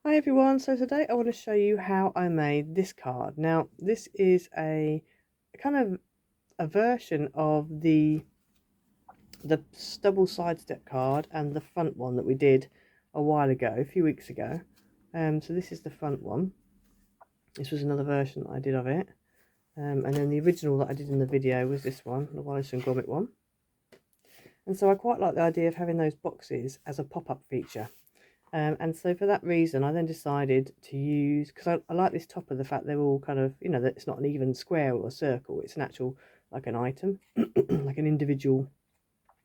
Hi everyone, so today I want to show you how I made this card. Now this is a kind of a version of the double side step card and the front one that we did a while ago, a few weeks ago. So this is the front one. This was another version that I did of it. And then the original that I did in the video was this one, the Wallace and Gromit one. And so I quite like the idea of having those boxes as a pop-up feature. And so for that reason, I then decided to use, because I like this top of the fact they're all kind of, that it's not an even square or a circle. It's an actual, like an item, like an individual.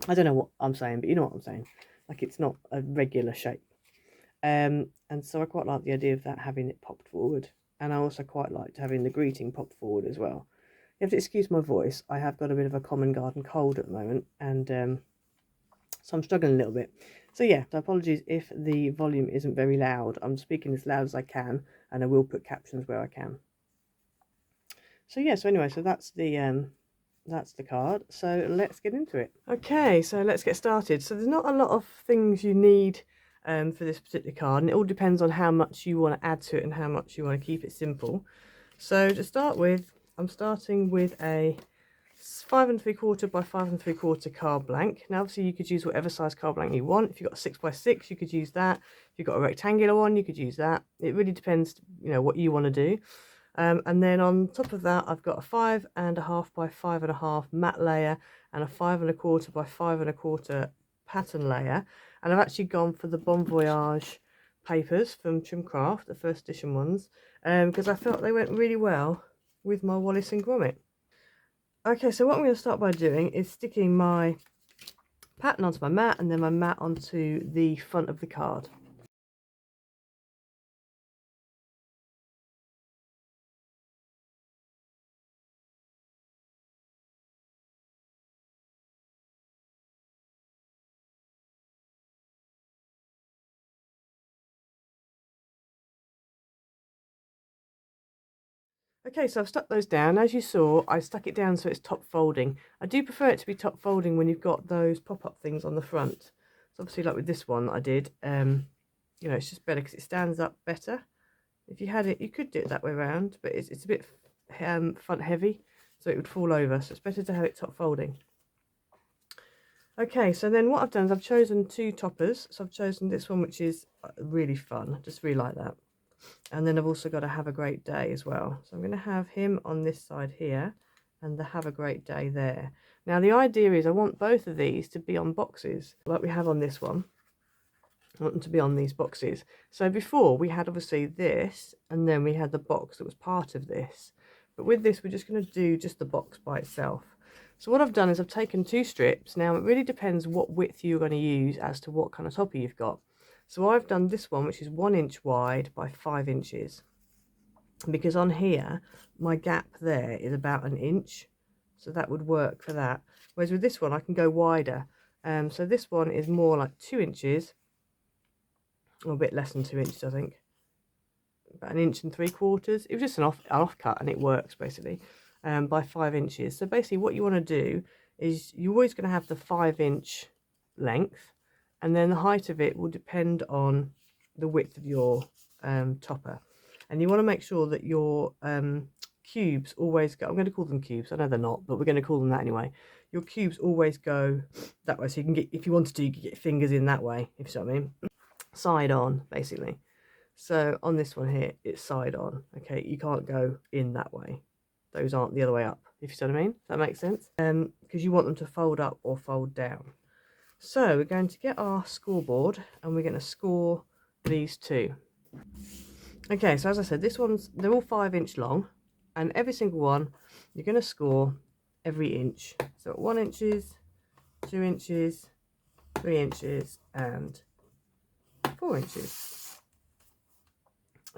I don't know what I'm saying, but you know what I'm saying. Like it's not a regular shape. And so I quite like the idea of that having it popped forward. And I also quite liked having the greeting popped forward as well. You have to excuse my voice. I have got a bit of a common garden cold at the moment, and so I'm struggling a little bit. So yeah, so apologies if the volume isn't very loud. I'm speaking as loud as I can, and I will put captions where I can. So yeah, so anyway, so that's the card. So let's get into it. Okay, so let's get started. So there's not a lot of things you need for this particular card, and it all depends on how much you want to add to it and how much you want to keep it simple. So to start with, I'm starting with a 5 3/4 by 5 3/4 card blank. Now obviously you could use whatever size card blank you want. If you've got a 6 by 6 you could use that. If you've got a rectangular one you could use that. It really depends, what you want to do. And then on top of that I've got a 5 1/2 by 5 1/2 matte layer and a 5 1/4 by 5 1/4 pattern layer. And I've actually gone for the Bon Voyage papers from Trimcraft, the first edition ones, because I felt they went really well with my Wallace and Gromit. Okay, so what I'm going to start by doing is sticking my pattern onto my mat and then my mat onto the front of the card. Okay, so I've stuck those down. As you saw, I stuck it down so it's top folding. I do prefer it to be top folding when you've got those pop-up things on the front. So obviously like with this one that I did, it's just better because it stands up better. If you had it, you could do it that way around, but it's a bit front heavy, so it would fall over. So it's better to have it top folding. Okay, so then what I've done is I've chosen two toppers. So I've chosen this one, which is really fun. I just really like that. And then I've also got a have a great day as well. So I'm going to have him on this side here and the have a great day there. Now the idea is I want both of these to be on boxes like we have on this one. I want them to be on these boxes. So before we had obviously this and then we had the box that was part of this. But with this we're just going to do just the box by itself. So what I've done is I've taken two strips. Now it really depends what width you're going to use as to what kind of topper you've got. So I've done this one, which is 1 inch wide by 5 inches, because on here my gap there is about 1 inch, so that would work for that. Whereas with this one I can go wider. So this one is more like 2 inches, or a bit less than 2 inches, I think, about 1 3/4 inches. It was just an off cut, and it works basically, by 5 inches. So basically, what you want to do is you're always going to have the 5 inch length. And then the height of it will depend on the width of your topper. And you want to make sure that your cubes always go, I'm going to call them cubes, I know they're not, but we're going to call them that anyway. Your cubes always go that way, so you can get, if you wanted to, you could get your fingers in that way, if you see what I mean. Side on, basically. So on this one here, it's side on, okay? You can't go in that way. Those aren't the other way up, if you see what I mean. Does that make sense? Because you want them to fold up or fold down. So we're going to get our scoreboard and we're going to score these two. Okay, so as I said, they're all 5 inch long, and every single one you're going to score every inch. So 1 inches, 2 inches, 3 inches, and 4 inches.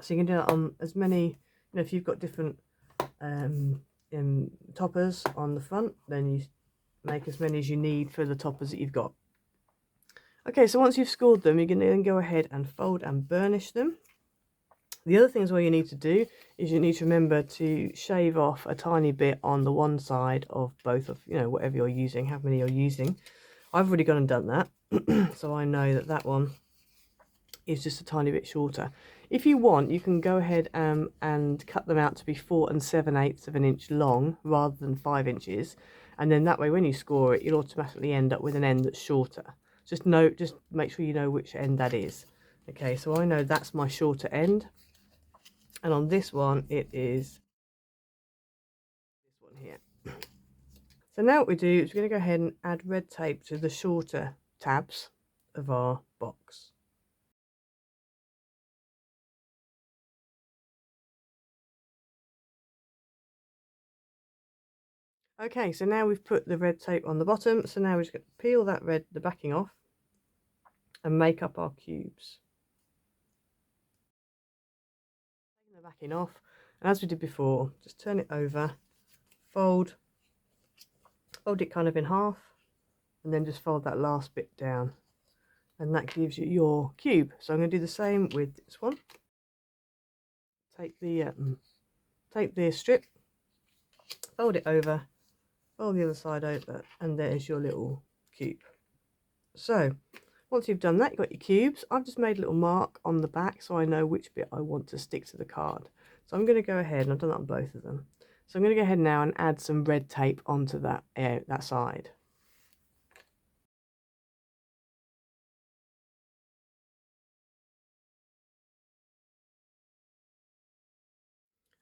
So you can do that on as many, if you've got different toppers on the front, then you make as many as you need for the toppers that you've got. Okay, so once you've scored them, you're going to then go ahead and fold and burnish them. The other thing as well you need to do is you need to remember to shave off a tiny bit on the one side of both of, whatever you're using, how many you're using. I've already gone and done that, so I know that that one is just a tiny bit shorter. If you want, you can go ahead and cut them out to be 4 7/8 of an inch long rather than 5 inches, and then that way when you score it, you'll automatically end up with an end that's shorter. Just make sure you know which end that is. Okay, so I know that's my shorter end, and on this one it is this one here. So now what we do is we're going to go ahead and add red tape to the shorter tabs of our box. Okay, so now we've put the red tape on the bottom, so now we're just going to peel the backing off and make up our cubes. Taking the backing off, and as we did before, just turn it over, fold it kind of in half, and then just fold that last bit down, and that gives you your cube. So I'm going to do the same with this one. Take the strip, fold it over, fold the other side over, and there's your little cube. So once you've done that, you've got your cubes. I've just made a little mark on the back so I know which bit I want to stick to the card. So I'm going to go ahead, and I've done that on both of them. So I'm going to go ahead now and add some red tape onto that side.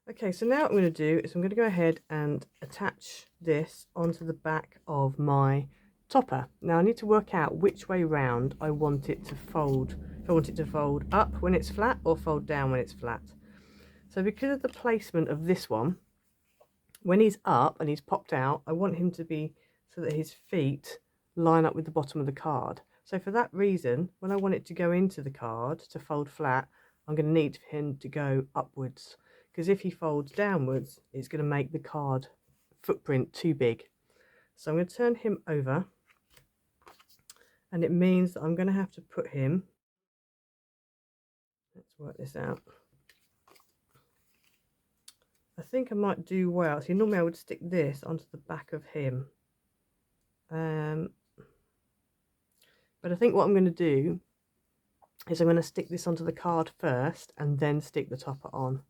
Okay, so now what I'm going to do is I'm going to go ahead and attach this onto the back of my topper. Now I need to work out which way round I want it to fold. If I want it to fold up when it's flat or fold down when it's flat. So because of the placement of this one, when he's up and he's popped out, I want him to be so that his feet line up with the bottom of the card. So for that reason, when I want it to go into the card to fold flat, I'm going to need him to go upwards. Because if he folds downwards, it's going to make the card footprint too big. So I'm going to turn him over, and it means that I'm going to have to put him, let's work this out. I think I might do well. See, normally I would stick this onto the back of him. But I think what I'm going to do is I'm going to stick this onto the card first and then stick the topper on.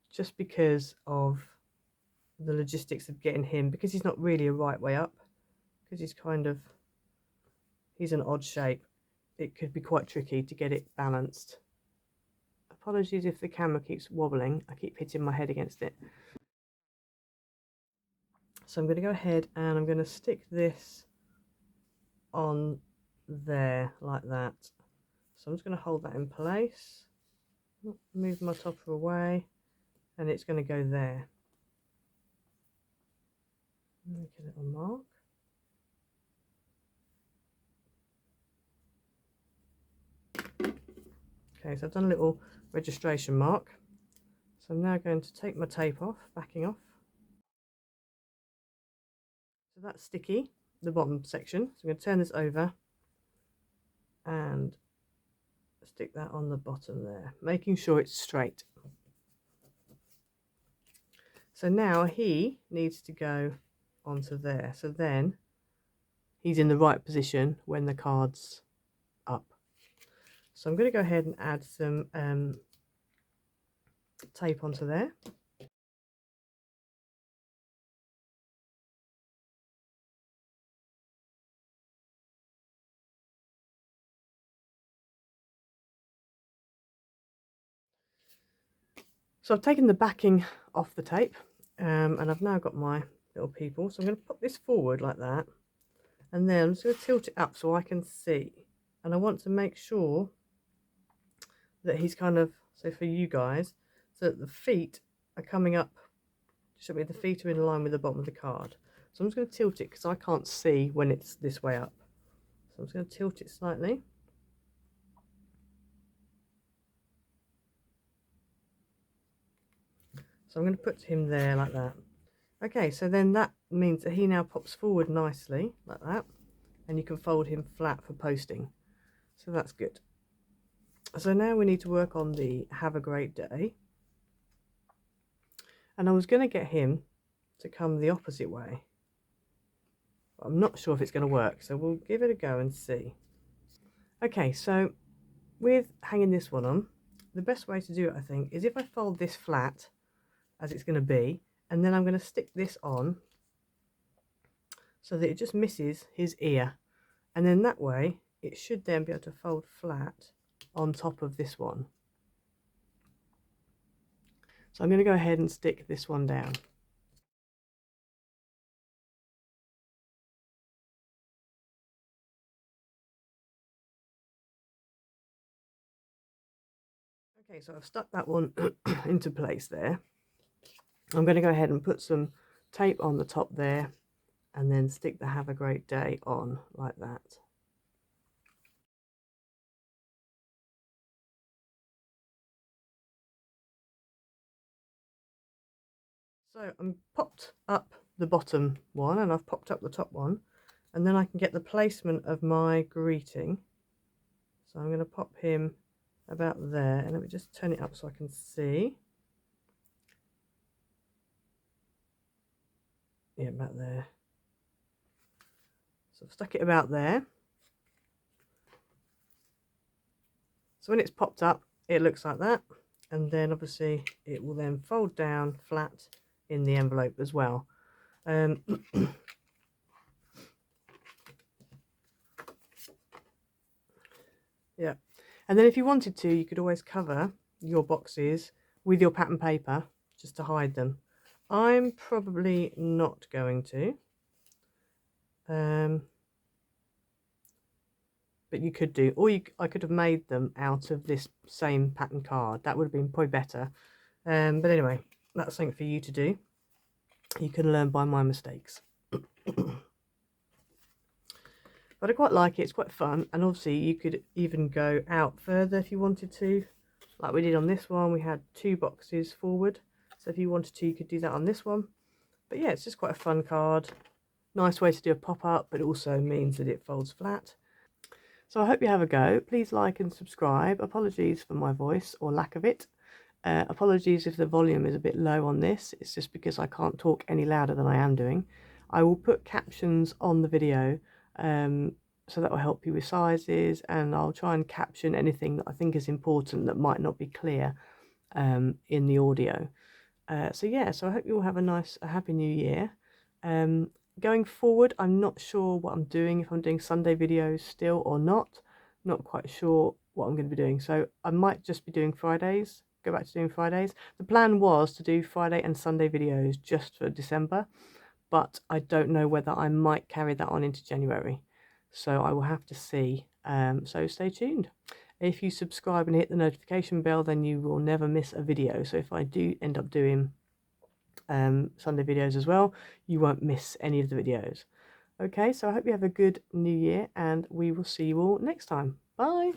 Just because of the logistics of getting him, because he's not really a right way up, because he's an odd shape, it could be quite tricky to get it balanced. Apologies if the camera keeps wobbling, I keep hitting my head against it. So I'm going to go ahead and I'm going to stick this on there like that. So I'm just going to hold that in place, move my topper away, and it's going to go there. Make a little mark. Okay, so I've done a little registration mark. So I'm now going to take my tape off, backing off. So that's sticky, the bottom section. So I'm going to turn this over and stick that on the bottom there, making sure it's straight. So now he needs to go onto there. So then he's in the right position when the card's up. So I'm going to go ahead and add some tape onto there. So I've taken the backing off the tape, and I've now got my little people. So I'm going to put this forward like that, and then I'm just going to tilt it up so I can see. And I want to make sure that he's kind of, so for you guys, so that the feet are coming up, should be the feet are in line with the bottom of the card. So I'm just going to tilt it because I can't see when it's this way up. So I'm just going to tilt it slightly. So I'm going to put him there like that. Okay, so then that means that he now pops forward nicely like that, and you can fold him flat for posting. So that's good. So now we need to work on the have a great day. And I was going to get him to come the opposite way, but I'm not sure if it's going to work, so we'll give it a go and see. Okay, so with hanging this one on, the best way to do it, I think, is if I fold this flat as it's going to be, and then I'm going to stick this on so that it just misses his ear, and then that way it should then be able to fold flat on top of this one. So I'm going to go ahead and stick this one down. Okay, so I've stuck that one into place there. I'm going to go ahead and put some tape on the top there and then stick the "Have a Great Day" on like that. So I'm popped up the bottom one and I've popped up the top one, and then I can get the placement of my greeting. So I'm going to pop him about there, and let me just turn it up so I can see. Yeah, about there. So I've stuck it about there. So when it's popped up, it looks like that, and then obviously it will then fold down flat in the envelope as well. Yeah, and then if you wanted to, you could always cover your boxes with your pattern paper just to hide them. I'm probably not going to, but you could do, or I could have made them out of this same pattern card. That would have been probably better. But anyway, that's something for you to do. You can learn by my mistakes. But I quite like it. It's quite fun, and obviously you could even go out further if you wanted to, like we did on this one. We had 2 boxes forward, so if you wanted to, you could do that on this one. But yeah, it's just quite a fun card. Nice way to do a pop-up, but it also means that it folds flat. So I hope you have a go. Please like and subscribe. Apologies for my voice or lack of it. Apologies if the volume is a bit low on this. It's just because I can't talk any louder than I am doing. I will put captions on the video, so that will help you with sizes, and I'll try and caption anything that I think is important that might not be clear in the audio. So yeah, so I hope you all have a happy new year. Going forward, I'm not sure what I'm doing, if I'm doing Sunday videos still or not. Not quite sure what I'm going to be doing. So I might just be doing Fridays, go back to doing Fridays. The plan was to do Friday and Sunday videos just for December, but I don't know whether I might carry that on into January. So I will have to see. So stay tuned. If you subscribe and hit the notification bell, then you will never miss a video. So if I do end up doing Sunday videos as well, you won't miss any of the videos. Okay, so I hope you have a good new year, and we will see you all next time. Bye.